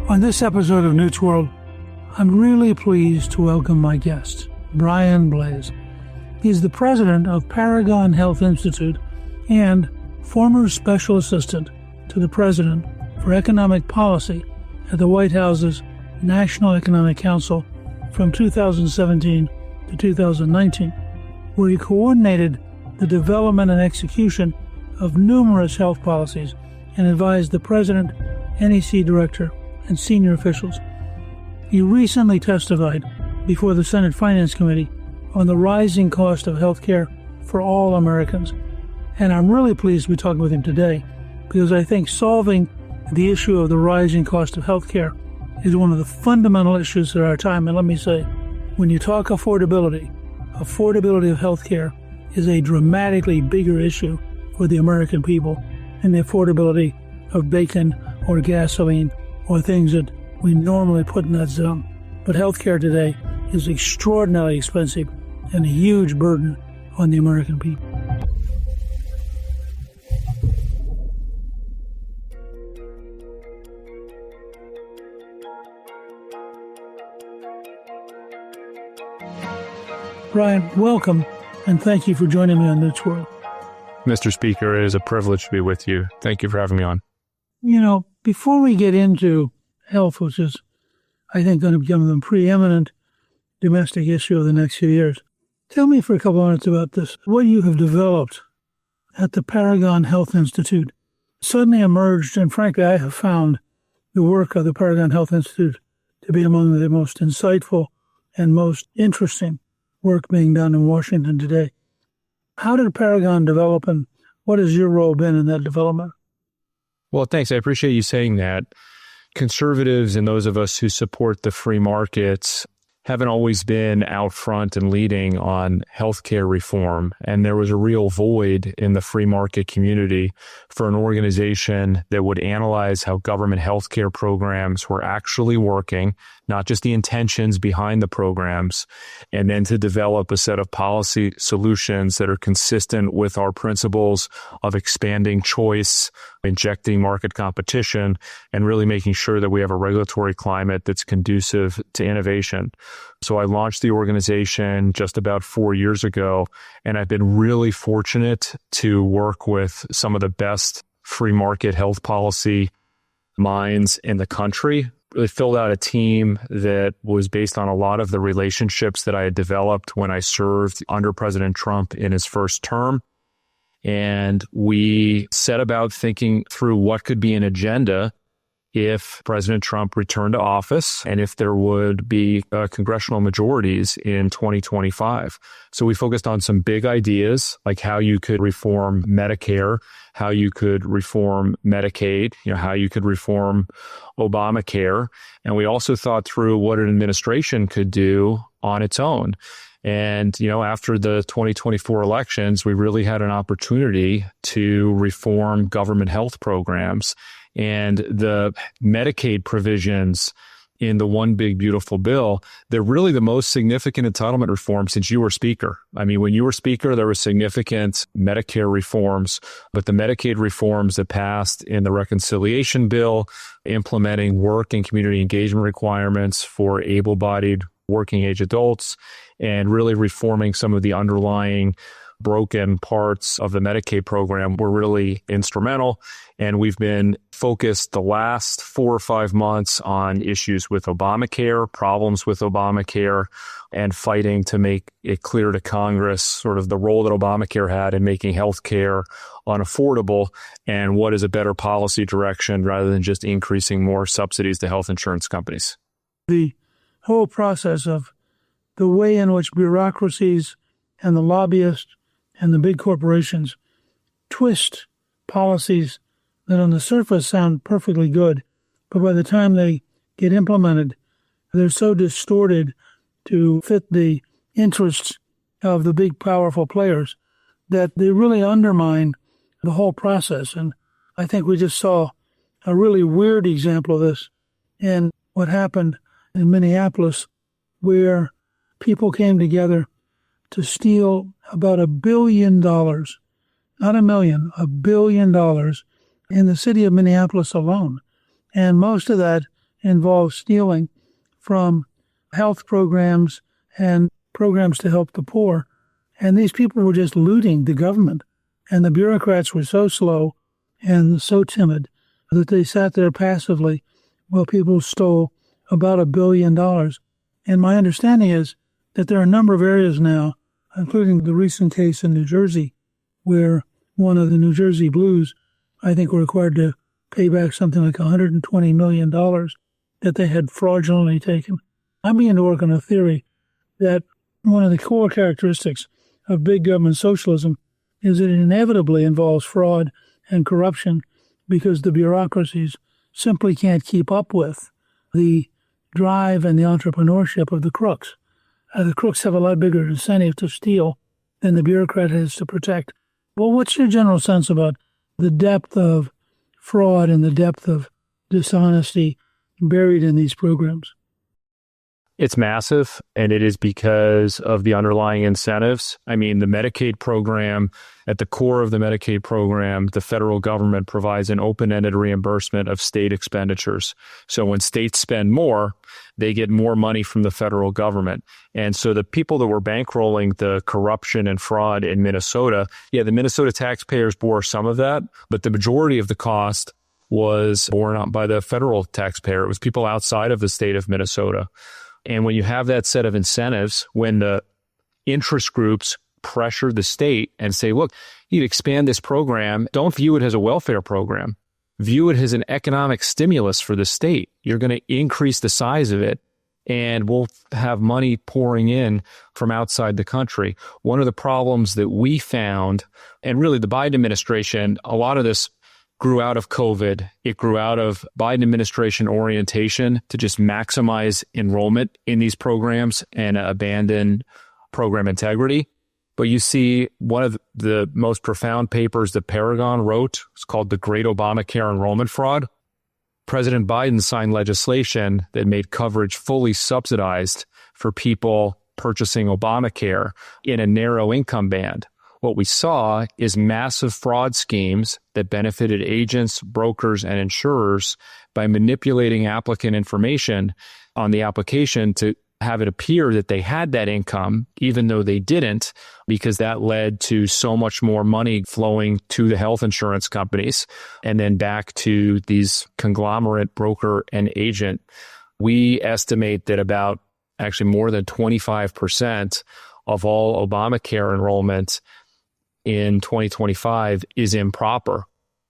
On this episode of Newt's World, I'm really pleased to welcome my guest, Brian Blase. He's the president of Paragon Health Institute and former special assistant to the president for economic policy at the White House's National Economic Council from 2017 to 2019, where he coordinated the development and execution of numerous health policies and advised the president, NEC director, and senior officials. He recently testified before the Senate Finance Committee on the rising cost of health care for all Americans. And I'm really pleased to be talking with him today because I think solving the issue of the rising cost of health care is one of the fundamental issues of our time. And let me say, when you talk affordability of health care is a dramatically bigger issue for the American people than the affordability of bacon or gasoline or things that we normally put in that zone. But healthcare today is extraordinarily expensive and a huge burden on the American people. Brian, welcome, and thank you for joining me on Newt's World. Mr. Speaker, it is a privilege to be with you. Thank you for having me on. You know, before we get into health, which is, I think, going to become the preeminent domestic issue of the next few years, tell me for a couple of minutes about this. What you have developed at the Paragon Health Institute suddenly emerged, and frankly, I have found the work of the Paragon Health Institute to be among the most insightful and most interesting work being done in Washington today. How did Paragon develop, and what has your role been in that development? Well, thanks. I appreciate you saying that. Conservatives and those of us who support the free markets haven't always been out front and leading on healthcare reform. And there was a real void in the free market community for an organization that would analyze how government healthcare programs were actually working, not just the intentions behind the programs, and then to develop a set of policy solutions that are consistent with our principles of expanding choice, injecting market competition, and really making sure that we have a regulatory climate that's conducive to innovation. So I launched the organization just about 4 years ago, and I've been really fortunate to work with some of the best free market health policy minds in the country. Really filled out a team that was based on a lot of the relationships that I had developed when I served under President Trump in his first term. And we set about thinking through what could be an agenda if President Trump returned to office and if there would be congressional majorities in 2025. So we focused on some big ideas, like how you could reform Medicare, how you could reform Medicaid, how you could reform Obamacare. And we also thought through what an administration could do on its own. And, after the 2024 elections, we really had an opportunity to reform government health programs. And the Medicaid provisions in the One Big Beautiful Bill, they're really the most significant entitlement reform since you were Speaker. I mean, when you were Speaker, there were significant Medicare reforms, but the Medicaid reforms that passed in the reconciliation bill, implementing work and community engagement requirements for able-bodied working age adults, and really reforming some of the underlying broken parts of the Medicaid program were really instrumental. And we've been focused the last 4 or 5 months on issues with Obamacare, problems with Obamacare, and fighting to make it clear to Congress sort of the role that Obamacare had in making healthcare unaffordable and what is a better policy direction rather than just increasing more subsidies to health insurance companies. The whole process of the way in which bureaucracies and the lobbyists and the big corporations twist policies that on the surface sound perfectly good, but by the time they get implemented, they're so distorted to fit the interests of the big, powerful players that they really undermine the whole process. And I think we just saw a really weird example of this in what happened in Minneapolis, where people came together to steal about $1 billion, not a million, $1 billion in the city of Minneapolis alone. And most of that involved stealing from health programs and programs to help the poor. And these people were just looting the government. And the bureaucrats were so slow and so timid that they sat there passively while people stole about $1 billion. And my understanding is that there are a number of areas now, including the recent case in New Jersey, where one of the New Jersey Blues, I think, were required to pay back something like $120 million that they had fraudulently taken. I'm beginning to work on a theory that one of the core characteristics of big government socialism is that it inevitably involves fraud and corruption because the bureaucracies simply can't keep up with the drive and the entrepreneurship of the crooks. The crooks have a lot bigger incentive to steal than the bureaucrat has to protect. Well, what's your general sense about the depth of fraud and the depth of dishonesty buried in these programs? It's massive, and it is because of the underlying incentives. I mean, the Medicaid program, at the core of the Medicaid program, the federal government provides an open-ended reimbursement of state expenditures. So when states spend more, they get more money from the federal government. And so the people that were bankrolling the corruption and fraud in Minnesota, the Minnesota taxpayers bore some of that, but the majority of the cost was borne out by the federal taxpayer. It was people outside of the state of Minnesota. And when you have that set of incentives, when the interest groups pressure the state and say, look, you expand this program, don't view it as a welfare program. View it as an economic stimulus for the state. You're going to increase the size of it, and we'll have money pouring in from outside the country. One of the problems that we found, and really the Biden administration, a lot of this grew out of COVID. It grew out of Biden administration orientation to just maximize enrollment in these programs and abandon program integrity. But you see one of the most profound papers that Paragon wrote, it's called The Great Obamacare Enrollment Fraud. President Biden signed legislation that made coverage fully subsidized for people purchasing Obamacare in a narrow income band. What we saw is massive fraud schemes that benefited agents, brokers, and insurers by manipulating applicant information on the application to have it appear that they had that income, even though they didn't, because that led to so much more money flowing to the health insurance companies and then back to these conglomerate broker and agent. We estimate that about actually more than 25% of all Obamacare enrollment in 2025 is improper.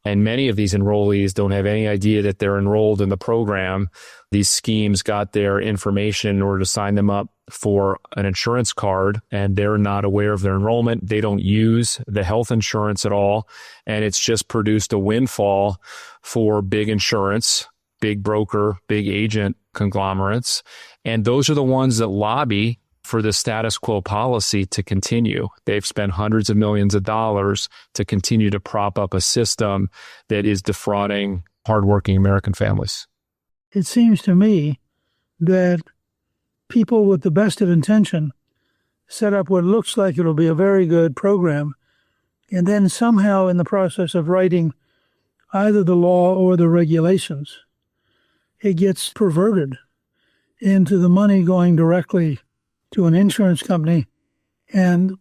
And many of these enrollees don't have any idea that they're enrolled in the program. These schemes got their information in order to sign them up for an insurance card, and they're not aware of their enrollment. They don't use the health insurance at all. And it's just produced a windfall for big insurance, big broker, big agent conglomerates. And those are the ones that lobby for the status quo policy to continue. They've spent hundreds of millions of dollars to continue to prop up a system that is defrauding hardworking American families. It seems to me that people with the best of intention set up what looks like it'll be a very good program, and then somehow in the process of writing either the law or the regulations, it gets perverted into the money going directly to an insurance company. And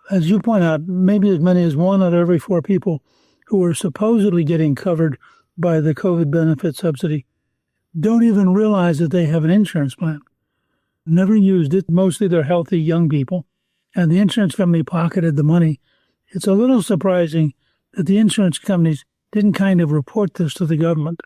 as you point out, maybe as many as 1 out of every 4 people who are supposedly getting covered by the COVID benefit subsidy don't even realize that they have an insurance plan. Never used it. Mostly they're healthy young people, and the insurance company pocketed the money. It's a little surprising that the insurance companies didn't kind of report this to the government.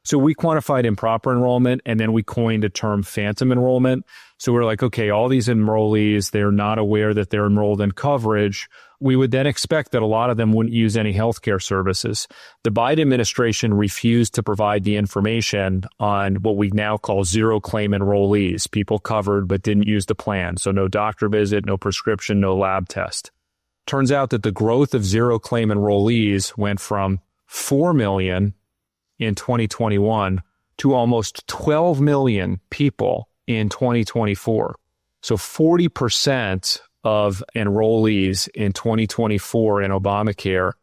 So we quantified improper enrollment, and then we coined a term phantom enrollment. So we're like, okay, all these enrollees, they're not aware that they're enrolled in coverage. We would then expect that a lot of them wouldn't use any healthcare services. The Biden administration refused to provide the information on what we now call zero claim enrollees, people covered but didn't use the plan. So no doctor visit, no prescription, no lab test. Turns out that the growth of zero claim enrollees went from 4 million in 2021 to almost 12 million people in 2024. So 40% of enrollees in 2024 in Obamacare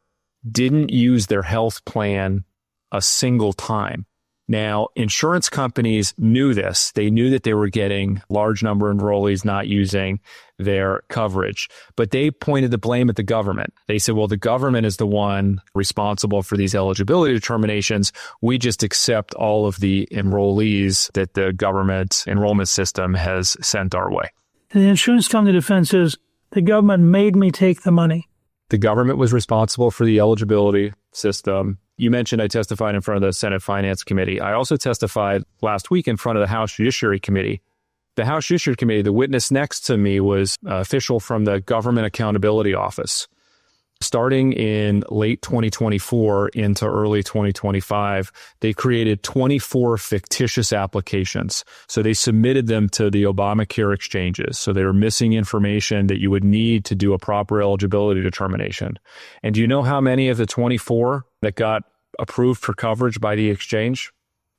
didn't use their health plan a single time. Now, insurance companies knew this. They knew that they were getting large number of enrollees not using their coverage, but they pointed the blame at the government. They said, well, the government is the one responsible for these eligibility determinations. We just accept all of the enrollees that the government enrollment system has sent our way. The insurance company defense is the government made me take the money. The government was responsible for the eligibility system. You mentioned I testified in front of the Senate Finance Committee. I also testified last week in front of the House Judiciary Committee. The House Judiciary Committee, the witness next to me was an official from the Government Accountability Office. Starting in late 2024 into early 2025, they created 24 fictitious applications. So they submitted them to the Obamacare exchanges. So they were missing information that you would need to do a proper eligibility determination. And do you know how many of the 24 that got approved for coverage by the exchange?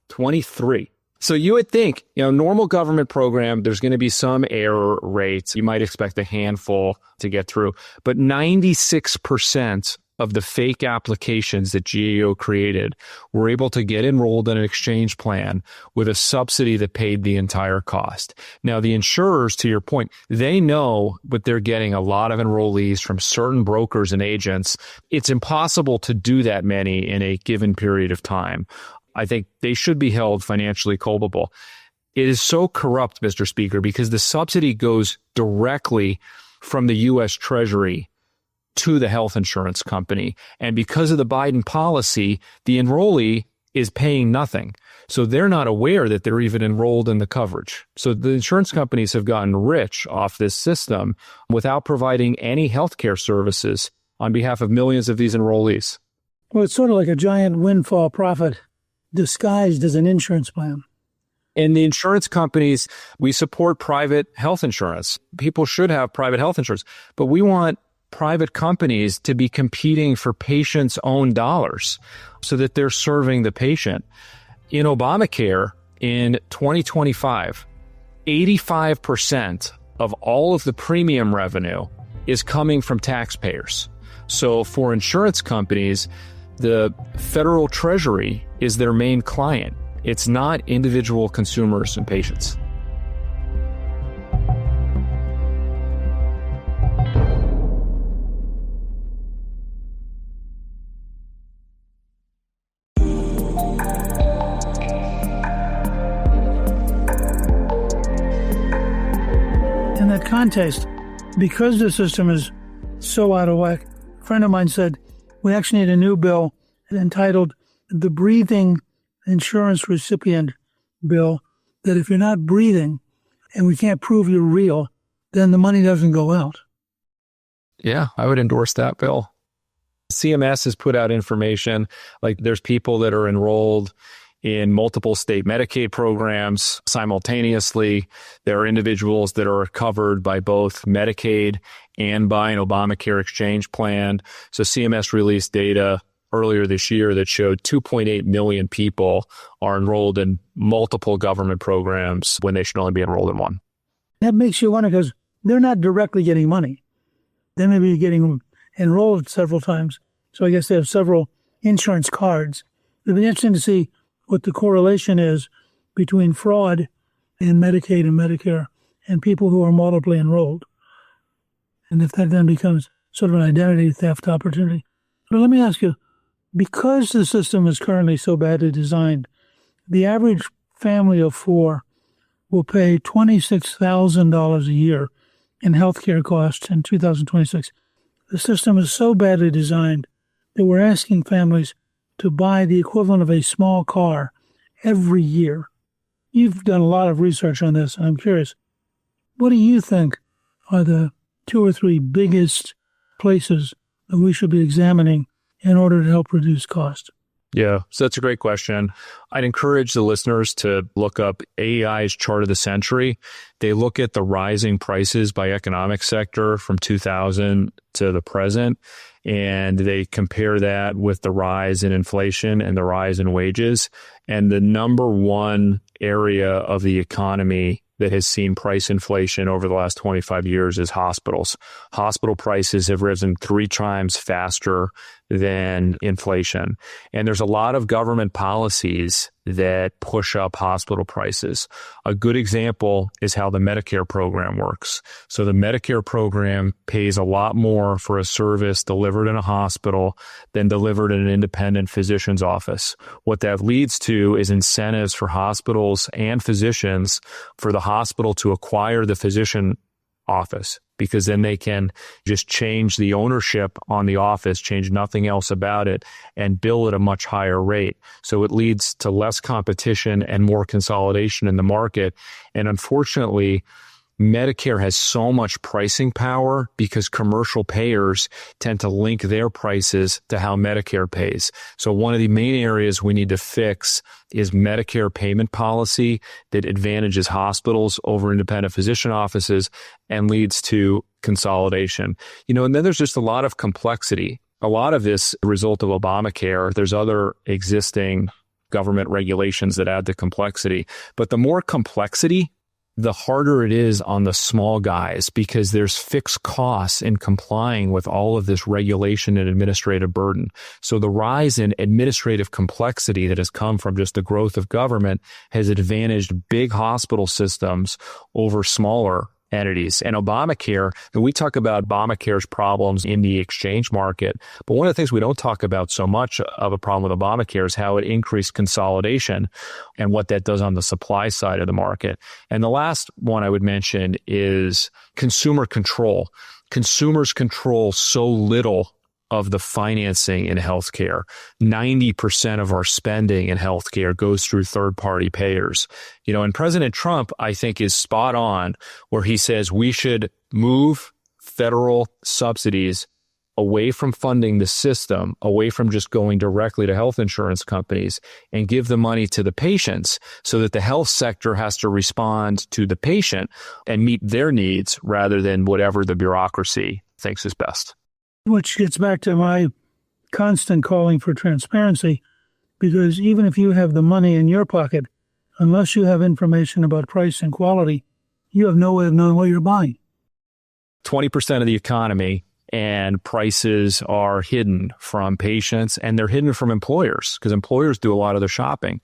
23. So you would think, normal government program, there's going to be some error rates. You might expect a handful to get through, but 96% of the fake applications that GAO created were able to get enrolled in an exchange plan with a subsidy that paid the entire cost. Now, the insurers, to your point, they know that they're getting a lot of enrollees from certain brokers and agents. It's impossible to do that many in a given period of time. I think they should be held financially culpable. It is so corrupt, Mr. Speaker, because the subsidy goes directly from the U.S. Treasury to the health insurance company. And because of the Biden policy, the enrollee is paying nothing. So they're not aware that they're even enrolled in the coverage. So the insurance companies have gotten rich off this system without providing any healthcare services on behalf of millions of these enrollees. Well, it's sort of like a giant windfall profit disguised as an insurance plan. And the insurance companies, we support private health insurance. People should have private health insurance, but we want private companies to be competing for patients' own dollars so that they're serving the patient. In Obamacare, in 2025, 85% of all of the premium revenue is coming from taxpayers. So for insurance companies, the federal treasury is their main client. It's not individual consumers and patients. In that context, because the system is so out of whack, a friend of mine said, we actually need a new bill entitled the Breathing Insurance Recipient Bill, that if you're not breathing and we can't prove you're real, then the money doesn't go out. Yeah, I would endorse that bill. CMS has put out information like there's people that are enrolled in multiple state Medicaid programs simultaneously. There are individuals that are covered by both Medicaid and by an Obamacare exchange plan. So CMS released data earlier this year that showed 2.8 million people are enrolled in multiple government programs when they should only be enrolled in one. That makes you wonder because they're not directly getting money. They may be getting enrolled several times. So I guess they have several insurance cards. It'd be interesting to see what the correlation is between fraud in Medicaid and Medicare and people who are multiply enrolled. And if that then becomes sort of an identity theft opportunity. But let me ask you, because the system is currently so badly designed, the average family of four will pay $26,000 a year in healthcare costs in 2026. The system is so badly designed that we're asking families to buy the equivalent of a small car every year. You've done a lot of research on this, and I'm curious, what do you think are the 2 or 3 biggest places that we should be examining in order to help reduce cost? Yeah, so that's a great question. I'd encourage the listeners to look up AEI's chart of the century. They look at the rising prices by economic sector from 2000 to the present, and they compare that with the rise in inflation and the rise in wages. And the number one area of the economy that has seen price inflation over the last 25 years is hospitals. Hospital prices have risen 3 times faster than inflation. And there's a lot of government policies that push up hospital prices. A good example is how the Medicare program works. So the Medicare program pays a lot more for a service delivered in a hospital than delivered in an independent physician's office. What that leads to is incentives for hospitals and physicians for the hospital to acquire the physician office, because then they can just change the ownership on the office, change nothing else about it, and bill at a much higher rate. So it leads to less competition and more consolidation in the market. And unfortunately, Medicare has so much pricing power because commercial payers tend to link their prices to how Medicare pays. So one of the main areas we need to fix is Medicare payment policy that advantages hospitals over independent physician offices and leads to consolidation. And then there's just a lot of complexity. A lot of this a result of Obamacare. There's other existing government regulations that add to complexity. But the more complexity, the harder it is on the small guys, because there's fixed costs in complying with all of this regulation and administrative burden. So the rise in administrative complexity that has come from just the growth of government has advantaged big hospital systems over smaller entities. And Obamacare, and we talk about Obamacare's problems in the exchange market, but one of the things we don't talk about so much of a problem with Obamacare is how it increased consolidation and what that does on the supply side of the market. And the last one I would mention is consumer control. Consumers control so little of the financing in healthcare. 90% of our spending in healthcare goes through third-party payers. And President Trump, I think, is spot on where he says we should move federal subsidies away from funding the system, away from just going directly to health insurance companies, and give the money to the patients so that the health sector has to respond to the patient and meet their needs rather than whatever the bureaucracy thinks is best. Which gets back to my constant calling for transparency, because even if you have the money in your pocket, unless you have information about price and quality, you have no way of knowing what you're buying. 20% of the economy and prices are hidden from patients, and they're hidden from employers because employers do a lot of the shopping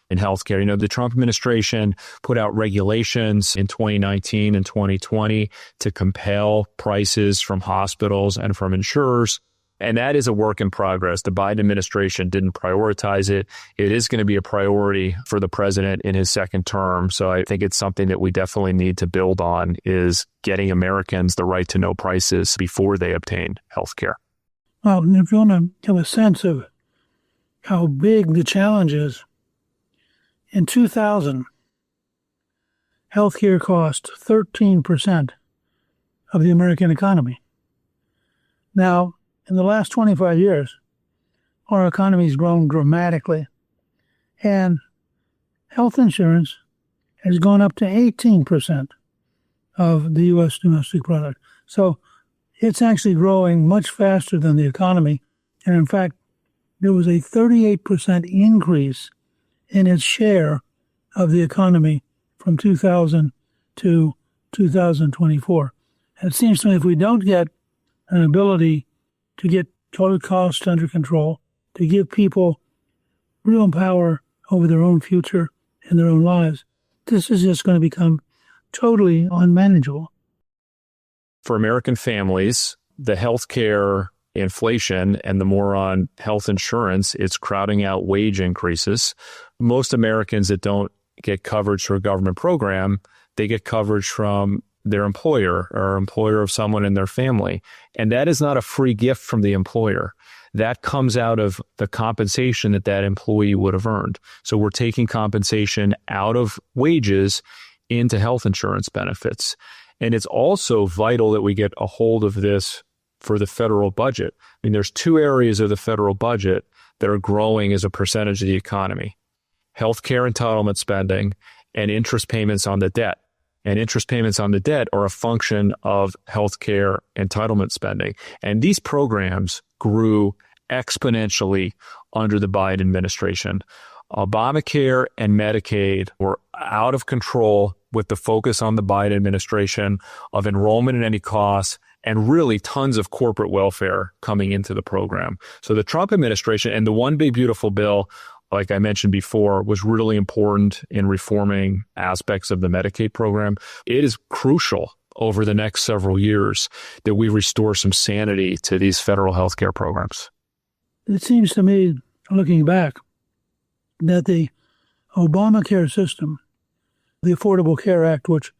in healthcare. The Trump administration put out regulations in 2019 and 2020 to compel prices from hospitals and from insurers. And that is a work in progress. The Biden administration didn't prioritize it. It is going to be a priority for the president in his second term. So I think it's something that we definitely need to build on, is getting Americans the right to know prices before they obtain healthcare. Well, if you want to have a sense of how big the challenge is, in 2000, healthcare cost 13% of the American economy. Now, in the last 25 years, our economy's grown dramatically, and health insurance has gone up to 18% of the U.S. domestic product. So it's actually growing much faster than the economy. And in fact, there was a 38% increase in its share of the economy from 2000 to 2024. And it seems to me if we don't get an ability to get total costs under control, to give people real power over their own future and their own lives, this is just going to become totally unmanageable. For American families, the healthcare inflation and the more on health insurance, it's crowding out wage increases. Most Americans that don't get coverage through a government program, they get coverage from their employer or employer of someone in their family. And that is not a free gift from the employer. That comes out of the compensation that that employee would have earned. So we're taking compensation out of wages into health insurance benefits. And it's also vital that we get a hold of this for the federal budget. There's two areas of the federal budget that are growing as a percentage of the economy: healthcare entitlement spending and interest payments on the debt. And interest payments on the debt are a function of healthcare entitlement spending. And these programs grew exponentially under the Biden administration. Obamacare and Medicaid were out of control with the focus on the Biden administration of enrollment at any cost and really tons of corporate welfare coming into the program. So the Trump administration and the One Big Beautiful Bill, like I mentioned before, was really important in reforming aspects of the Medicaid program. It is crucial over the next several years that we restore some sanity to these federal healthcare programs. It seems to me, looking back, that the Obamacare system, the Affordable Care Act, which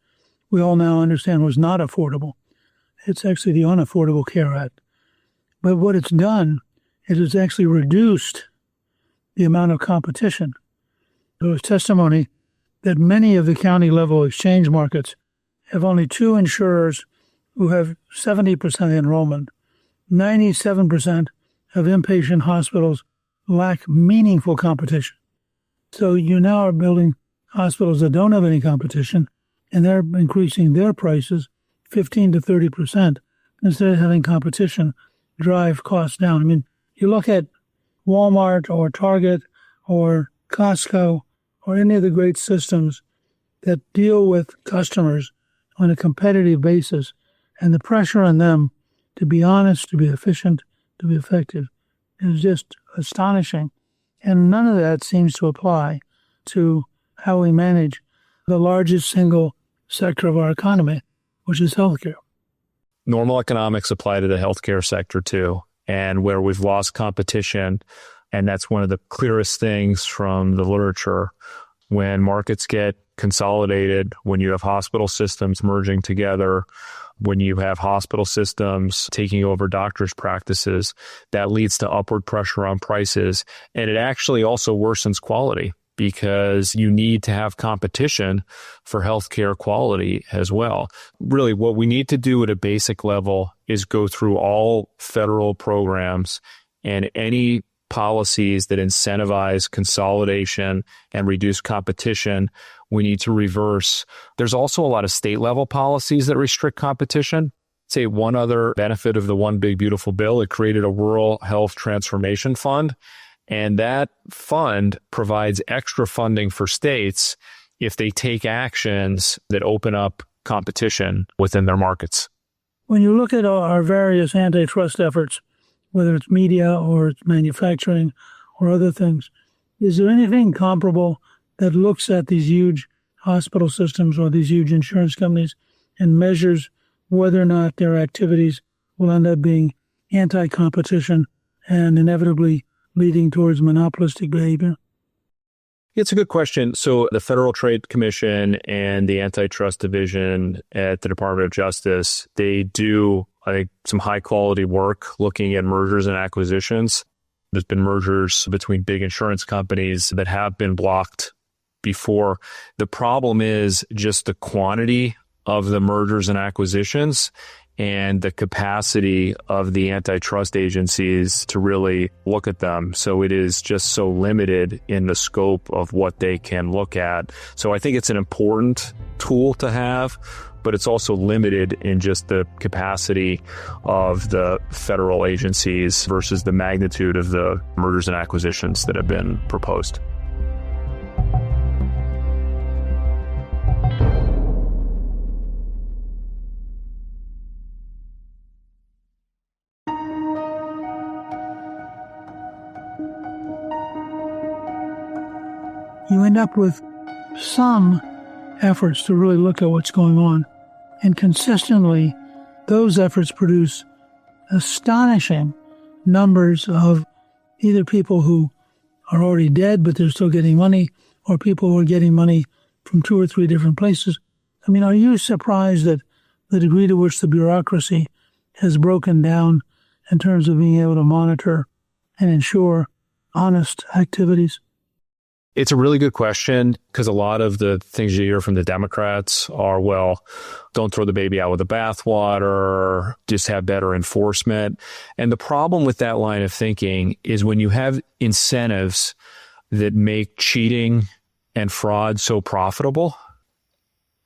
we all now understand was not affordable, it's actually the Unaffordable Care Act. But what it's done is it's actually reduced the amount of competition. There was testimony that many of the county-level exchange markets have only two insurers who have 70% enrollment. 97% of inpatient hospitals lack meaningful competition. So you now are building hospitals that don't have any competition, and they're increasing their prices 15 to 30% instead of having competition drive costs down. I mean, you look at Walmart or Target or Costco or any of the great systems that deal with customers on a competitive basis, and the pressure on them to be honest, to be efficient, to be effective is just astonishing. And none of that seems to apply to how we manage the largest single sector of our economy, which is healthcare. Normal economics apply to the healthcare sector too, and where we've lost competition. And that's one of the clearest things from the literature. When markets get consolidated, when you have hospital systems merging together, when you have hospital systems taking over doctors' practices, that leads to upward pressure on prices. And it actually also worsens quality because you need to have competition for healthcare quality as well. Really, what we need to do at a basic level is go through all federal programs and any policies that incentivize consolidation and reduce competition, we need to reverse. There's also a lot of state level policies that restrict competition. Say one other benefit of the One Big Beautiful Bill, it created a rural health transformation fund. And that fund provides extra funding for states if they take actions that open up competition within their markets. When you look at our various antitrust efforts, whether it's media or it's manufacturing or other things, is there anything comparable that looks at these huge hospital systems or these huge insurance companies and measures whether or not their activities will end up being anti-competition and inevitably leading towards monopolistic behavior? It's a good question. So the Federal Trade Commission and the Antitrust Division at the Department of Justice, they do, I think, some high quality work looking at mergers and acquisitions. There's been mergers between big insurance companies that have been blocked before. The problem is just the quantity of the mergers and acquisitions and the capacity of the antitrust agencies to really look at them. So it is just so limited in the scope of what they can look at. So I think it's an important tool to have, but it's also limited in just the capacity of the federal agencies versus the magnitude of the mergers and acquisitions that have been proposed. You end up with some efforts to really look at what's going on. And consistently, those efforts produce astonishing numbers of either people who are already dead, but they're still getting money, or people who are getting money from 2 or 3 different places. I mean, are you surprised at the degree to which the bureaucracy has broken down in terms of being able to monitor and ensure honest activities? It's a really good question because a lot of the things you hear from the Democrats are, well, don't throw the baby out with the bathwater, just have better enforcement. And the problem with that line of thinking is when you have incentives that make cheating and fraud so profitable,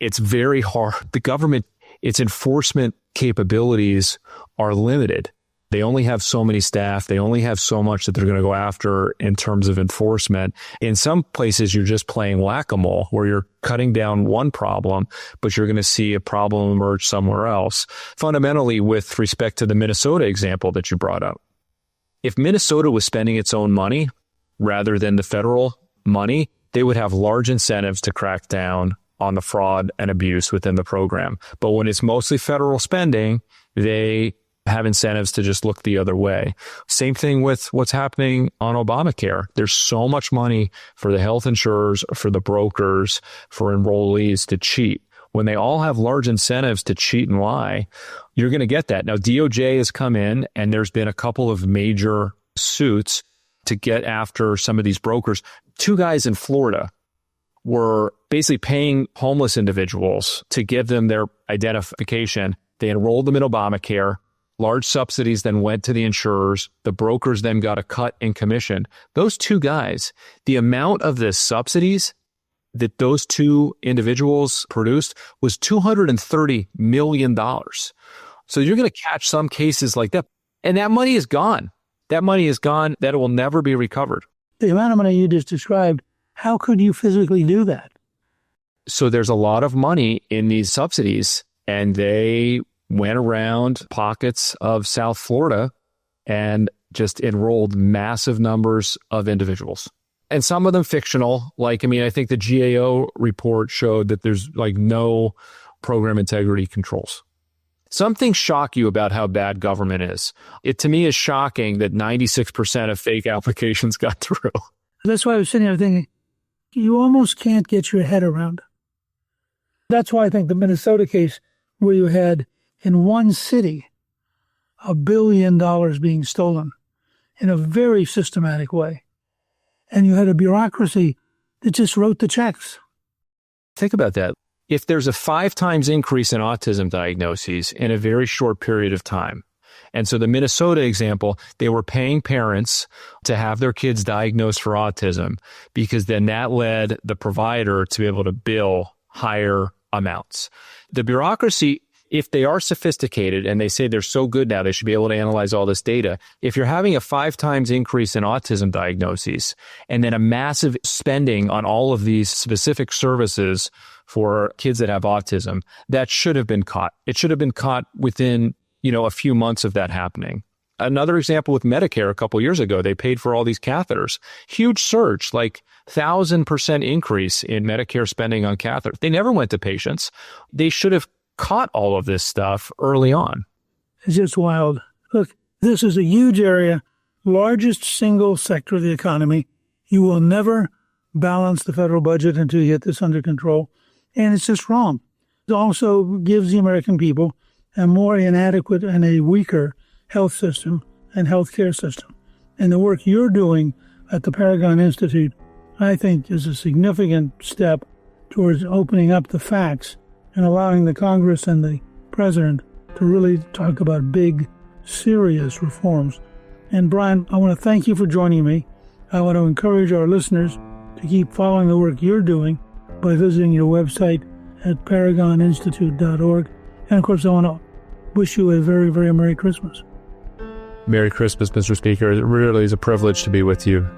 it's very hard. The government, its enforcement capabilities are limited. They only have so many staff. They only have so much that they're going to go after in terms of enforcement. In some places, you're just playing whack-a-mole where you're cutting down one problem, but you're going to see a problem emerge somewhere else. Fundamentally, with respect to the Minnesota example that you brought up, if Minnesota was spending its own money rather than the federal money, they would have large incentives to crack down on the fraud and abuse within the program. But when it's mostly federal spending, they have incentives to just look the other way. Same thing with what's happening on Obamacare. There's so much money for the health insurers, for the brokers, for enrollees to cheat. When they all have large incentives to cheat and lie, you're going to get that. Now, DOJ has come in and there's been a couple of major suits to get after some of these brokers. 2 guys in Florida were basically paying homeless individuals to give them their identification. They enrolled them in Obamacare. Large subsidies then went to the insurers. The brokers then got a cut in commission. Those 2 guys, the amount of the subsidies that those 2 individuals produced was $230 million. So you're going to catch some cases like that. And that money is gone. That money is gone. That will never be recovered. The amount of money you just described, how could you physically do that? So there's a lot of money in these subsidies, and they went around pockets of South Florida and just enrolled massive numbers of individuals. And some of them fictional. I think the GAO report showed that there's no program integrity controls. Some things shock you about how bad government is. It, to me, is shocking that 96% of fake applications got through. That's why I was sitting there thinking, you almost can't get your head around it. That's why I think the Minnesota case, where you had in one city $1 billion being stolen in a very systematic way, and you had a bureaucracy that just wrote the checks. Think about that. If there's a 5 times increase in autism diagnoses in a very short period of time, and so the Minnesota example, they were paying parents to have their kids diagnosed for autism because then that led the provider to be able to bill higher amounts. The bureaucracy, if they are sophisticated and they say they're so good now, they should be able to analyze all this data. If you're having a 5 times increase in autism diagnoses and then a massive spending on all of these specific services for kids that have autism, that should have been caught. It should have been caught within, a few months of that happening. Another example with Medicare a couple years ago, they paid for all these catheters. Huge surge, 1,000% increase in Medicare spending on catheters. They never went to patients. They should have caught all of this stuff early on. It's just wild. Look, this is a huge area, largest single sector of the economy. You will never balance the federal budget until you get this under control. And it's just wrong. It also gives the American people a more inadequate and a weaker health system and healthcare system. And the work you're doing at the Paragon Institute, I think, is a significant step towards opening up the facts and allowing the Congress and the President to really talk about big, serious reforms. And Brian, I want to thank you for joining me. I want to encourage our listeners to keep following the work you're doing by visiting your website at paragoninstitute.org. And of course, I want to wish you a very, very Merry Christmas. Merry Christmas, Mr. Speaker. It really is a privilege to be with you.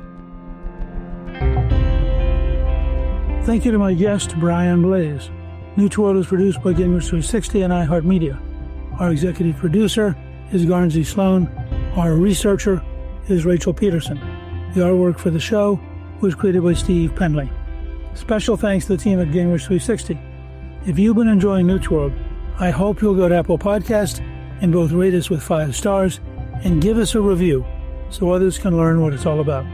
Thank you to my guest, Brian Blase. Newt is produced by Gingrich 360 and iHeartMedia. Our executive producer is Garnsey Sloan. Our researcher is Rachel Peterson. The artwork for the show was created by Steve Penley. Special thanks to the team at Gingrich 360. If you've been enjoying Newt World, I hope you'll go to Apple Podcast and both rate us with 5 stars and give us a review so others can learn what it's all about.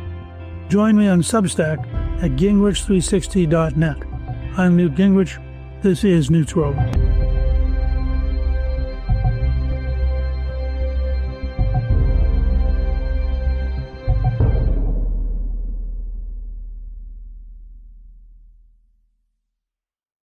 Join me on Substack at gingrich360.net. I'm Newt Gingrich. This is Newt's World.